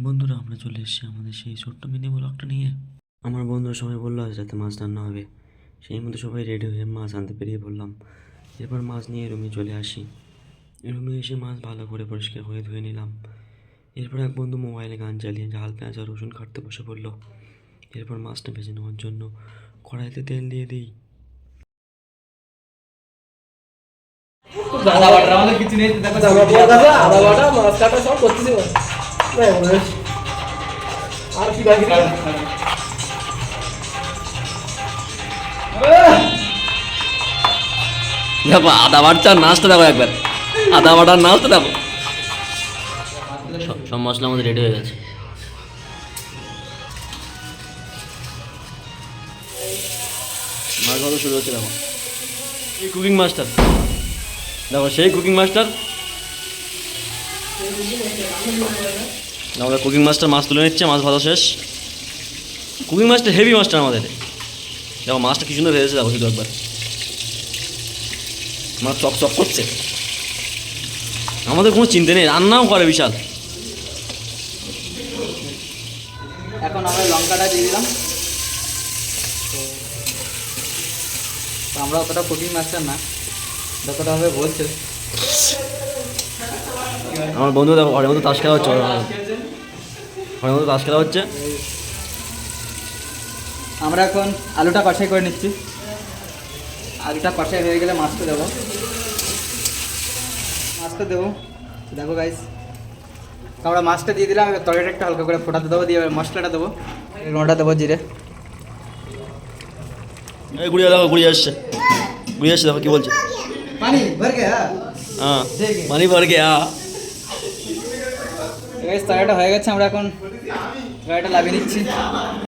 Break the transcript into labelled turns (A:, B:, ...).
A: বন্ধুরা আমরা চলে এসেছি আমাদের সেই ছোট্ট মিনি ব্লগটা নিয়ে। আমার বন্ধুরা সবাই বললো আজ রাতে মাছ রান্না হবে, সেই মতো সবাই রেডি হয়ে মাছ আনতে বেরিয়ে পড়লাম। এরপর মাছ নিয়ে রুমে চলে আসি। রুমে এসে মাছ ভালো করে পরিষ্কার করে ধুয়ে নিলাম। এরপর এক বন্ধু মোবাইলে গান চালিয়ে ঝাল পেঁয়াজ আর রসুন কাটতে বসে পড়লো। এরপর মাছটা ভেজে নেওয়ার জন্য কড়াইতে তেল দিয়ে দিই।
B: আদা বাটার আমাদের কিছু নেই, দেখো
C: আদা বাটা মাছ কাটা সব করতেছি। আর কি বাকি
B: দেখো আদা বাটার নাচটা দেখো একবার, আদা বাটার নাচটা দেখো। সব মশলা আমাদের রেডি হয়ে গেছে। মাছ ভালো শুরু হচ্ছে দেখো, এই কুকিং মাস্টার দেখো, সেই কুকিং মাস্টার। আমাদের কুকিং মাস্টার মাছ তুলে নিচ্ছে, মাছ ভালো শেষ। কুকিং মাস্টার হেভি মাস্টার আমাদের। দেখো মাছটা কি সুন্দর ভেজেছে, দেখো শুধু একবার, মাছ চক চক করছে। আমাদের কোনো চিন্তা নেই, রান্নাও করে বিশাল। এখন আমরা লঙ্কাটা দিয়ে দিলাম। তো আমরা অতটা কুকিং মাস্টার না, যতটা হবে বলছে। আমার বন্ধু দেখো ঘরের মতো তাস খেলা হচ্ছে, ঘরের মতো তাস খেলা হচ্ছে। আমরা এখন আলুটা কষাই করে নিচ্ছি। আলুটা কষাই হয়ে গেলে মাছটা দেবো, মাছটা দেবো। দেখো গাইস, আমরা মাছটা দিয়ে দিলাম। এবার তরকারিটা একটু হালকা করে ফোটাতে দেবো, দিয়ে মশলাটা দেবো, লঙ্কাটা দেবো, জিরে। এই গুড়িয়া দেখো, গুড়িয়ে আসছে, গুড়িয়ে আসছে, দেখো কি বলছে।
C: পানি ভর গয়া
B: হ্যাঁ পানি ভর গয়া। গাইস তরকারিটা হয়ে গেছে, আমরা এখন তরকারিটা লাগিয়ে নিচ্ছি।